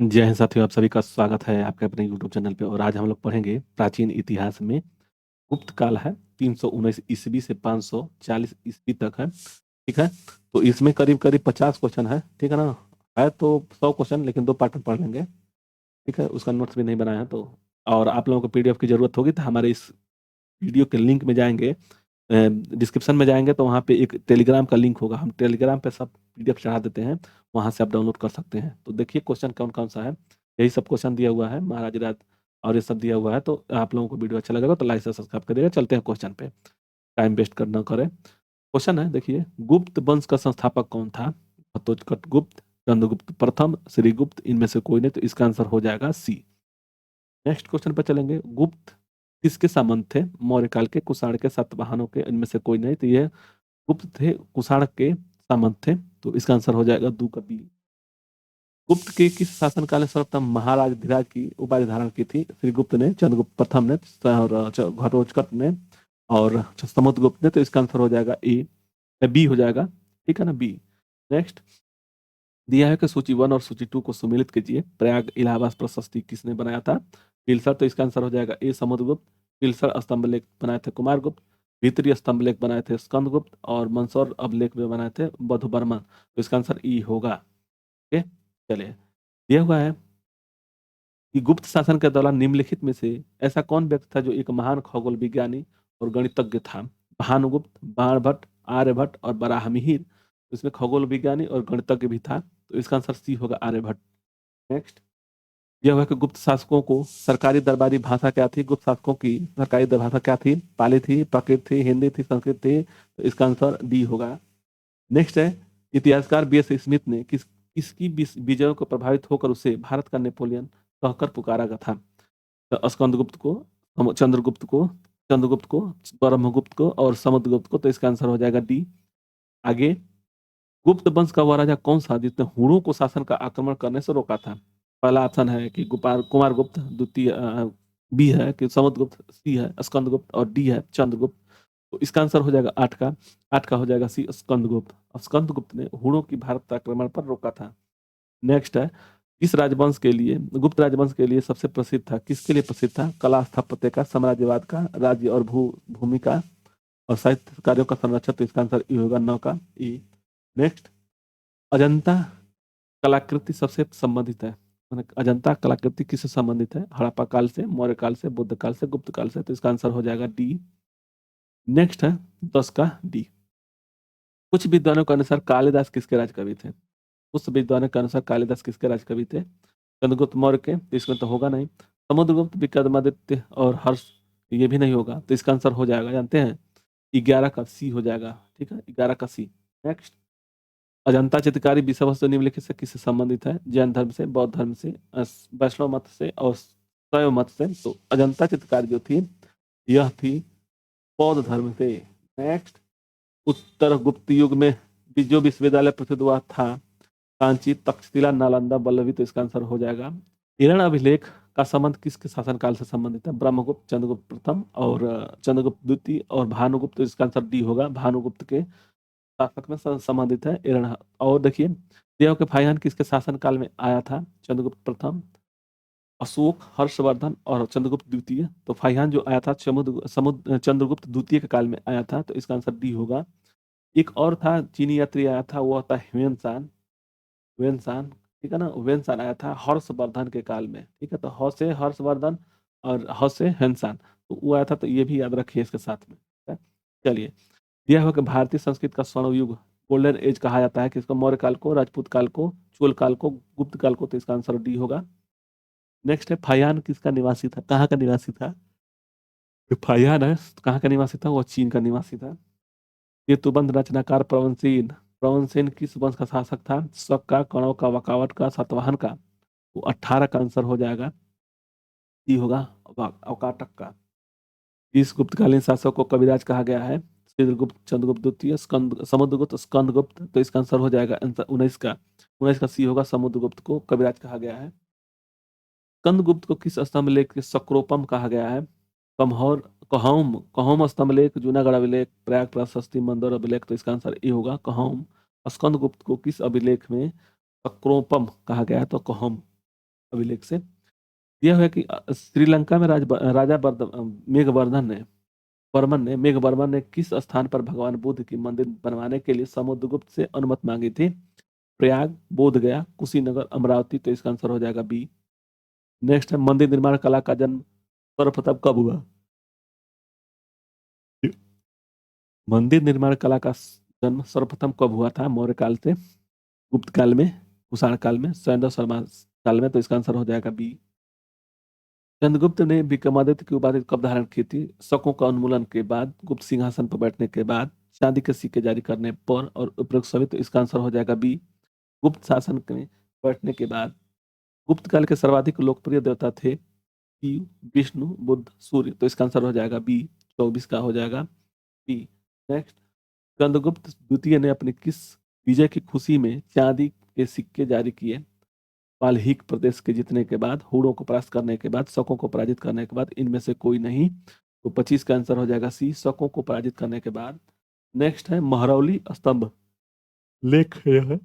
जय हिंद साथियों, आप सभी का स्वागत है आपके अपने यूट्यूब चैनल पे। और आज हम लोग पढ़ेंगे प्राचीन इतिहास में गुप्त काल है 319 ईस्वी से 540 ईस्वी तक है। ठीक है, तो इसमें करीब करीब 50 क्वेश्चन है। ठीक है ना, है तो 100 क्वेश्चन, लेकिन 2 पार्ट में पढ़ लेंगे। ठीक है, उसका नोट्स भी नहीं बनाया है तो। और आप लोगों को पीडीएफ की जरूरत होगी तो हमारे इस वीडियो के लिंक में जाएंगे, डिस्क्रिप्शन में जाएंगे तो वहाँ पे एक टेलीग्राम का लिंक होगा। हम टेलीग्राम पे सब पीडीएफ चढ़ा देते हैं, वहाँ से आप डाउनलोड कर सकते हैं। तो देखिए क्वेश्चन कौन कौन सा है। यही सब क्वेश्चन दिया हुआ है, महाराज राज और ये सब दिया हुआ है। तो आप लोगों को वीडियो अच्छा लगेगा तो लाइक से सब्सक्राइब करिएगा। चलते हैं क्वेश्चन पे, टाइम वेस्ट करना करें। क्वेश्चन है, देखिए, गुप्त वंश का संस्थापक कौन था? घटोत्कच गुप्त, चंद्रगुप्त प्रथम, श्रीगुप्त, इनमें से कोई नहीं। तो इसका आंसर हो जाएगा सी। नेक्स्ट क्वेश्चन पर चलेंगे। गुप्त किसके सामंत थे? मौर्य काल के, कुषाण के, सातवाहनों के, इनमें से कोई नहीं। तो ये गुप्त थे, कुषाण के सामंत थे। तो इसका आंसर हो जाएगा दू का बी। गुप्त के किस शासनकाल में सर्वप्रथम महाराज धीराज की उपाधि धारण की थी? श्रीगुप्त ने, चंद्रगुप्त प्रथम ने, और घटोत्कच ने, और समुद्रगुप्त ने। तो इसका आंसर हो जाएगा ए, बी हो जाएगा। ठीक है ना, बी। नेक्स्ट दिया है कि सूची 1 और सूची 2 को सम्मिलित कीजिए। प्रयाग इलाहाबाद प्रशस्ति किसने बनाया था? पिलसर। तो इसका आंसर हो जाएगा ए, समुद्रगुप्त। पिलसर स्तंभ लेख बनाए थे कुमारगुप्त। भीतरी स्तंभ लेख बनाए थे स्कंदगुप्त। और मंदसौर अभिलेख में बनाए थे बधुबर्मन। तो इसका आंसर ई होगा। ओके, चलिए। दिया हुआ है कि गुप्त शासन के दौरान निम्नलिखित में से ऐसा कौन व्यक्ति था जो एक महान खगोल विज्ञानी और गणितज्ञ था? भानुगुप्त, बाणभट्ट, आर्यभट्ट और बराहमिहिर। तो इसमें खगोल विज्ञानी और गणितज्ञ भी था। तो इसका आंसर सी होगा, आर्यभट्ट। नेक्स्ट, यह हुआ कि गुप्त शासकों को सरकारी दरबारी भाषा क्या थी? गुप्त शासकों की सरकारी भाषा क्या थी? पाली थी, प्राकृत थी, हिंदी थी, संस्कृत थी। तो इसका आंसर डी होगा। नेक्स्ट है, इतिहासकार बी.एस. स्मिथ ने किसकी विजयों को प्रभावित होकर उसे भारत का नेपोलियन कहकर पुकारा गया था? तो स्कंदगुप्त को, चंद्रगुप्त को, ब्रह्मगुप्त को और समुद्रगुप्त को। तो इसका आंसर हो जाएगा डी। आगे, गुप्त वंश का वह राजा कौन सा जिसने हुणों को शासन का आक्रमण करने से रोका था? पहला ऑप्शन है कि कुमारगुप्त, द्वितीय बी है कि समुद्रगुप्त, सी है स्कंदगुप्त और डी है चंद्रगुप्त। तो इसका आंसर हो जाएगा 8 का। 8 का हो जाएगा सी, स्कंदगुप्त। स्कंदगुप्त ने हुणों की भारत आक्रमण पर रोका था। नेक्स्ट है, किस राजवंश के लिए, गुप्त राजवंश के लिए सबसे प्रसिद्ध था? किसके लिए प्रसिद्ध था? कला स्थापत्य का, साम्राज्यवाद का, राज्य और भूमि का, और साहित्य कार्यों का संरक्षण। तो इसका आंसर ई होगा, 9 का ई। नेक्स्ट, अजंता कलाकृति सबसे संबंधित है, अजंता कलाकृति किससे संबंधित है? हड़प्पा काल से, मौर्य काल से, बुद्ध काल से, गुप्त काल से। तो इसका आंसर हो जाएगा डी। नेक्स्ट है 10 का डी। कुछ विद्वानों के अनुसार कालिदास किसके राजकवि थे? कुछ विद्वानों के अनुसार कालिदास किसके राजकवि थे? चंद्रगुप्त मौर्य के। तो इसमें तो होगा नहीं। समुद्रगुप्त, विक्रमादित्य और हर्ष। ये भी नहीं होगा। तो इसका आंसर हो जाएगा, जानते हैं, 11 का सी हो जाएगा। ठीक है, 11 का सी। नेक्स्ट, अजंता चित्रकारी विषय वस्तु निम्नलिखित से किससे संबंधित है? जैन धर्म से, बौद्ध धर्म से, वैष्णव मत से और शैव मत से। तो अजंता चित्रकारी जो थी यह थी बौद्ध धर्म से। नेक्स्ट, उत्तर गुप्त युग में जो विश्वविद्यालय प्रसिद्ध हुआ था, कांची, तक्षशिला, नालंदा, वल्लभी। तो इसका आंसर हो जाएगा। हिरण अभिलेख का संबंध किसके शासनकाल से संबंधित है? ब्रह्मगुप्त, चंद्रगुप्त प्रथम और चंद्रगुप्त द्वितीय और भानुगुप्त। तो इसका आंसर डी होगा, भानुगुप्त के शासक में संबंधित है हिरण। और देखिए, देव के फाइहान किसके शासनकाल में आया था? चंद्रगुप्त प्रथम, अशोक, हर्षवर्धन और चंद्रगुप्त द्वितीय। तो फाइहान जो आया था चंद्रगुप्त द्वितीय के काल में आया था। तो इसका आंसर डी होगा। एक और था चीनी यात्री आया था, वो था ह्वेनसान। ह्वेनसान, ठीक है ना, ह्वेनसान आया था हर्षवर्धन के काल में। ठीक है, तो ह से हर्षवर्धन और ह से ह्वेनसान। तो वो आया था, तो ये भी याद रखिए इसके साथ में। ठीक है? चलिए, यह हुआ कि भारतीय संस्कृत का स्वर्ण युग, गोल्डन एज कहा जाता है किसको? मौर्य काल को, राजपूत काल को, चोल काल को, गुप्त काल को। तो इसका आंसर डी होगा। नेक्स्ट है, फायान किसका निवासी था? कहाँ का निवासी था? जो फायान है कहाँ का निवासी था? वो चीन का निवासी था। ये तुबंध रचनाकार प्रवंशीन, प्रवंशीन किस वंश का शासक था? शक का, कणव का, वकावट का, सातवाहन का। तो 18 का आंसर हो जाएगा, डी होगा, अवकाटक का। इस गुप्तकालीन शासक को कविराज कहा गया है? चित्रगुप्त, चंद्रगुप्त द्वितीय, समुद्रगुप्त, स्कंदगुप्त। तो इसका आंसर हो जाएगा आंसर 19 का। 19 का सी होगा, समुद्रगुप्त को कविराज कहा गया है। स्कंदगुप्त को किस स्तंभलेख के सक्रोपम कहा गया है? कम्हौर, कहौम, कहौम स्तंभलेख, जूनागढ़ अभिलेख, प्रयाग प्रशस्ति, मंदोर अभिलेख। तो इसका आंसर ए होगा, कहौम। स्कंदगुप्त को किस अभिलेख में सक्रोपम कहा गया है? तो कहौम। अभिलेख से। यह है कि श्रीलंका में राजा मेघवर्मन ने किस स्थान पर भगवान बुद्ध की मंदिर बनवाने के लिए समुद्रगुप्त से अनुमति मांगी थी? प्रयाग, बोध गया, कुशीनगर, अमरावती। तो इसका आंसर हो जाएगा बी। नेक्स्ट है, मंदिर निर्माण कला का जन्म सर्वप्रथम कब हुआ? मंदिर निर्माण कला का जन्म सर्वप्रथम कब हुआ था? मौर्य काल से, गुप्त काल में, कुषाण काल में, सैंदव शर्मा काल में। तो इसका आंसर हो जाएगा बी। चंद्रगुप्त ने विक्रमादित्य की उपाधि कब धारण की थी? शकों का उन्मूलन के बाद, गुप्त सिंहासन पर बैठने के बाद, चांदी के सिक्के जारी करने पर और उपरोक्त सभी। तो इसका आंसर हो जाएगा बी, गुप्त शासन में बैठने के बाद। गुप्त काल के सर्वाधिक लोकप्रिय देवता थे शिव, विष्णु, बुद्ध, सूर्य। तो इसका आंसर हो जाएगा बी, 24 का हो जाएगा बी। नेक्स्ट, चंद्रगुप्त द्वितीय ने अपनी किस विजय की खुशी में चांदी के सिक्के जारी किए? पालहिक प्रदेश के जीतने के बाद, हुड़ों को परास्त करने के बाद, शकों को पराजित करने के बाद, इनमें से कोई नहीं। तो 25 का आंसर हो जाएगा सी, शकों को पराजित करने के बाद। नेक्स्ट है, महरौली स्तंभ लेख यह है,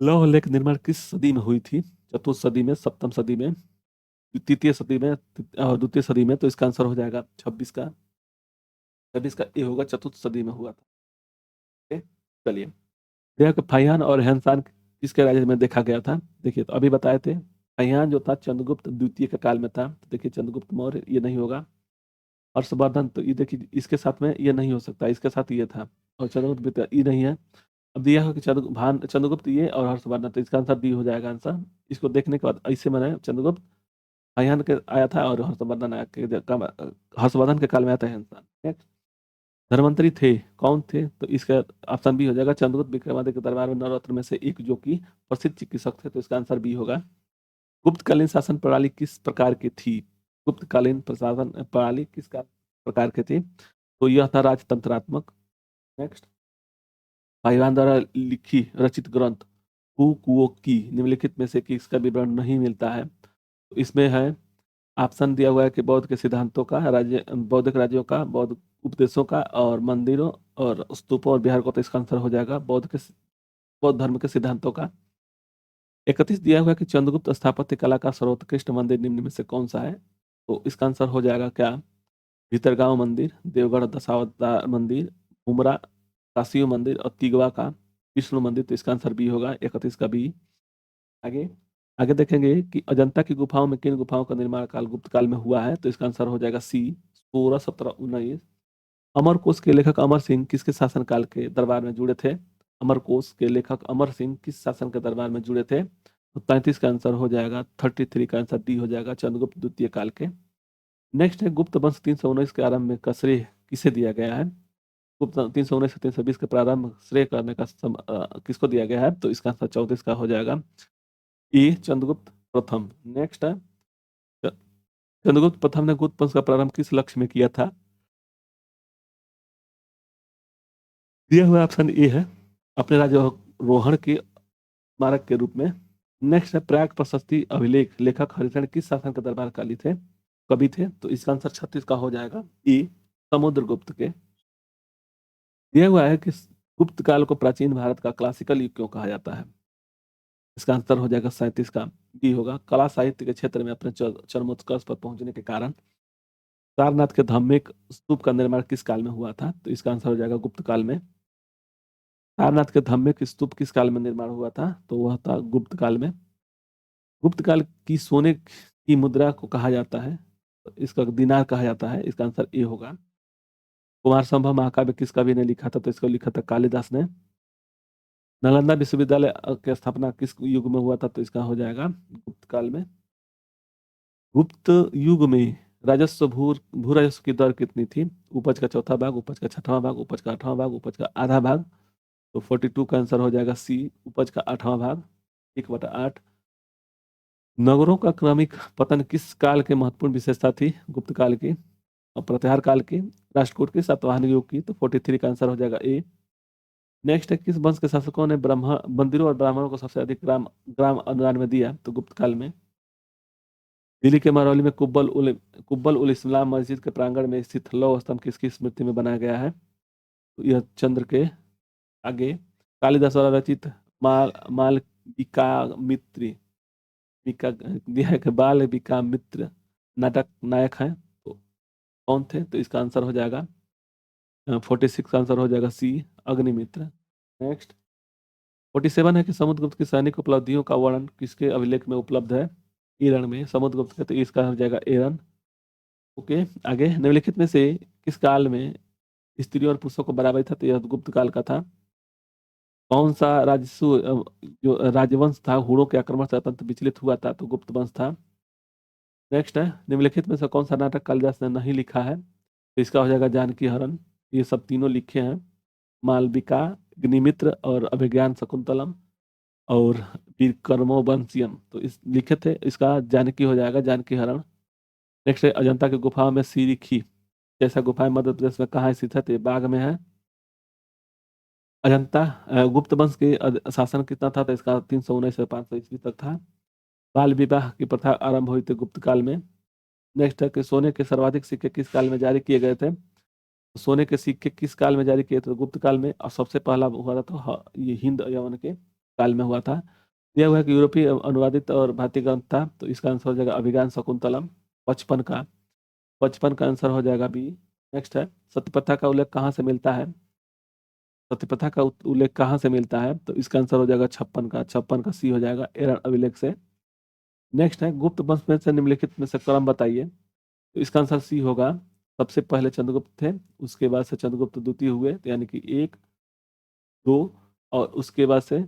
लौह लेख निर्माण किस सदी में हुई थी? चतुर्थ सदी में, सप्तम सदी में, तृतीय सदी में और द्वितीय सदी में। तो इसका आंसर हो जाएगा 26 का, 26 का ये होगा, चतुर्थ सदी में हुआ था। चलिए, यह फाहियान और हैंसान किसके राज्य में देखा गया था? देखिए, तो अभी बताए थे, फाहियान जो था चंद्रगुप्त द्वितीय के काल में था। तो देखिए, चंद्रगुप्त मौर्य ये नहीं होगा। हर्षवर्धन, तो ये देखिए इसके साथ में ये नहीं हो सकता, इसके साथ ये था। और चंद्रगुप्त द्वितीय ये नहीं है। अब दिया है कि चंद्रगुप्त ये और हर्षवर्धन। तो इसका आंसर डी हो जाएगा आंसर। इसको देखने के बाद ऐसे मैंने चंद्रगुप्त फाहियान के आया था और हर्षवर्धन के काल में आया था हैंसान। नेक्स्ट, धर्मंतरी थे, कौन थे? तो इसका ऑप्शन बी हो जाएगा, चंद्रगुप्त विक्रमादित्य के दरबार में नवरत्न में से एक जो कि प्रसिद्ध चिकित्सक थे। तो इसका आंसर बी होगा। गुप्तकालीन शासन प्रणाली किस प्रकार की थी? गुप्तकालीन प्रशासन प्रणाली किस प्रकार की थी? तो यह था राजतंत्रात्मक। नेक्स्ट, पाइवान द्वारा लिखी रचित ग्रंथ कुओ की निम्नलिखित में से किसका विवरण नहीं मिलता है? तो इसमें है, ऑप्शन दिया हुआ है कि बौद्ध के सिद्धांतों का, राज्य बौद्धिक राज्यों का, बौद्ध उपदेशों का, और मंदिरों और स्तूपों और बिहार को। तो इसका आंसर हो जाएगा बौद्ध धर्म के सिद्धांतों का। 31 दिया हुआ है कि चंद्रगुप्त स्थापत्य कला का सर्वोत्कृष्ट मंदिर निम्न में से कौन सा है? तो इसका आंसर हो जाएगा क्या? भीतरगांव मंदिर, देवगढ़ दशावतार मंदिर, उमरा काशियो मंदिर और तिगवा का विष्णु मंदिर। तो इसका आंसर बी होगा, 31 का बी। आगे आगे देखेंगे कि अजंता की गुफाओं में किन गुफाओं का निर्माण काल गुप्त काल में हुआ है? तो इसका आंसर हो जाएगा सी, 16, 17, 19। अमरकोश के लेखक अमर सिंह किसके शासनकाल के दरबार में जुड़े थे? अमरकोश के लेखक अमर सिंह किस शासन के दरबार में जुड़े थे? तो 33 का आंसर हो जाएगा, 33 का आंसर डी हो जाएगा, चंद्रगुप्त द्वितीय काल के। नेक्स्ट है, गुप्त वंश 319 के आरंभ में का श्रेय किसे दिया गया है? गुप्त 319 से 320 के प्रारंभ श्रेय करने का किसको दिया गया है? तो इसका आंसर 34 का हो जाएगा, ए, चंद्रगुप्त प्रथम। नेक्स्ट है, चंद्रगुप्त प्रथम ने गुप्त वंश का प्रारंभ किस लक्ष्य में किया था? दिया हुआ ऑप्शन ए है, अपने राज्यारोहण के स्मारक के रूप में। नेक्स्ट है, प्रयाग प्रशस्ति अभिलेख लेखक हरिशरण किस शासन के दरबार काली थे, कवि थे? तो इसका आंसर 36 का हो जाएगा, ए, समुद्रगुप्त के। दिया हुआ है कि गुप्त काल को प्राचीन भारत का क्लासिकल युग क्यों कहा जाता है? इसका आंसर हो जाएगा 37 का बी होगा, कला साहित्य के क्षेत्र में अपने चरमोत्कर्ष पर पहुंचने के कारण। सारनाथ के धार्मिक स्तूप का निर्माण किस काल में हुआ था? तो इसका आंसर हो जाएगा गुप्त काल में। सारनाथ के धार्मिक स्तूप किस काल में निर्माण हुआ था? तो वह था गुप्त काल में। गुप्त काल की सोने की मुद्रा को कहा जाता है, तो इसका दिनार कहा जाता है। इसका आंसर ए होगा। कुमार संभव महाकाव्य किस कवि ने लिखा था? तो इसको लिखा था कालिदास ने। नालंदा विश्वविद्यालय की स्थापना किस युग में हुआ था? तो इसका हो जाएगा गुप्त काल में। गुप्त युग में राजस्व भू राजस्व की दर कितनी थी? उपज का चौथा भाग, उपज का छठवां भाग, उपज का आठवां भाग, उपज का आधा भाग। तो 42 का आंसर हो जाएगा सी, उपज का आठवां भाग, 1/8। नगरों का क्रमिक पतन किस काल के महत्वपूर्ण विशेषता थी? गुप्त काल की और प्रत्याहार काल की, राष्ट्रकूट की, सातवाहन युग की। तो 43 का आंसर हो जाएगा ए। नेक्स्ट है, किस वंश के शासकों ने ब्रह्म मंदिरों और ब्राह्मणों को सबसे अधिक ग्राम ग्राम अनुदान में दिया? तो गुप्त काल में। दिल्ली के महरौली में कुब्बल उल इस्लाम मस्जिद के प्रांगण में स्थित लौह स्तंभ किसकी स्मृति में बनाया गया है? तो यह चंद्र के आगे कालिदास द्वारा रचित मालविकाग्निमित्र दिया है कि बाल विकामित्र नाटक नायक हैं, तो कौन थे? तो इसका आंसर हो जाएगा 46 आंसर हो जाएगा सी, अग्निमित्र। नेक्स्ट 47 है कि समुद्रगुप्त की सैनिक उपलब्धियों का वर्णन किसके अभिलेख में उपलब्ध है? ईरण में समुद्रगुप्त के, तो इसका हो जाएगा एरन। ओके, आगे निम्नलिखित में से किस काल में स्त्रियों और पुरुषों को बराबरी था? तो यह गुप्त काल का था। कौन सा राजसु जो राजवंश था हुड़ों के आक्रमण से अत्यंत विचलित हुआ था? तो गुप्त वंश था। नेक्स्ट है निम्नलिखित में से कौन सा नाटक कालिदास ने नहीं लिखा है? तो इसका हो जाएगा जानकी हरण। ये सब तीनों लिखे हैं, मालविका, अग्निमित्र और अभिज्ञान शकुंतलम और विक्रमोर्वशीयम, तो इस लिखे थे। इसका जानकी हो जाएगा जानकी हरण। नेक्स्ट है अजंता की गुफाओं में सीरीखी जैसा गुफाएं मध्य प्रदेश में कहाँ स्थित है? तो ये बाग में है। अजंता गुप्त वंश के शासन कितना था? तो इसका 319 से 500 ईस्वी तक था। बाल विवाह की प्रथा आरंभ हुई थी गुप्त काल में। नेक्स्ट है कि सोने के सर्वाधिक सिक्के किस काल में जारी किए गए थे? सोने के सिक्के किस काल में जारी किए थे? गुप्त काल में। और सबसे पहला हुआ था तो ये हिंद यवन के काल में हुआ था। यह हुआ कि यूरोपीय अनुवादित और भारतीय ग्रंथ था, तो इसका आंसर हो जाएगा अभिज्ञान शकुंतलम। 55 का आंसर हो जाएगा बी। नेक्स्ट है सत्यप्रथा का उल्लेख कहाँ से मिलता है? सत्यप्रथा का उल्लेख कहाँ से मिलता है? तो इसका आंसर हो जाएगा 56 का सी हो जाएगा एरन अभिलेख से। नेक्स्ट है गुप्त वंश में से निम्नलिखित में से क्रम बताइए। तो इसका आंसर सी होगा। सबसे पहले चंद्रगुप्त थे, उसके बाद से चंद्रगुप्त द्वितीय हुए, तो यानी कि 1, 2 और उसके बाद से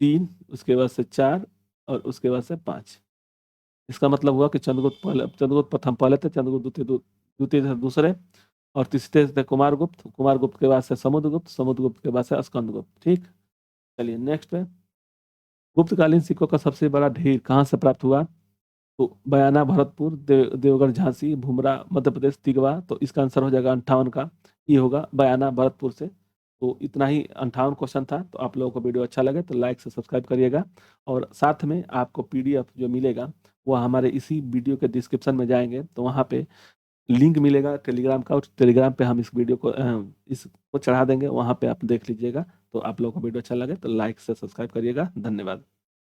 3, उसके बाद से 4 और उसके बाद से 5। इसका मतलब हुआ कि चंद्रगुप्त प्रथम पहले थे, चंद्रगुप्त द्वितीय थे दूसरे, और तीसरे थे कुमारगुप्त के बाद से समुद्रगुप्त के बाद से स्कंदगुप्त। ठीक, चलिए नेक्स्ट है गुप्तकालीन सिक्कों का सबसे बड़ा ढेर कहाँ से प्राप्त हुआ? तो बयाना भरतपुर, देवगढ़ झांसी, भुमरा मध्य प्रदेश, तिगवा, तो इसका आंसर हो जाएगा 58 का, ये होगा बयाना भरतपुर से। तो इतना ही 58 क्वेश्चन था। तो आप लोगों को वीडियो अच्छा लगे तो लाइक से सब्सक्राइब करिएगा, और साथ में आपको पीडीएफ जो मिलेगा वो हमारे इसी वीडियो के डिस्क्रिप्शन में जाएंगे तो वहाँ पे लिंक मिलेगा टेलीग्राम का, और टेलीग्राम पे हम इस वीडियो को इसको चढ़ा देंगे, वहाँ पे आप देख लीजिएगा। तो आप लोगों को वीडियो अच्छा लगे तो लाइक से सब्सक्राइब करिएगा। धन्यवाद।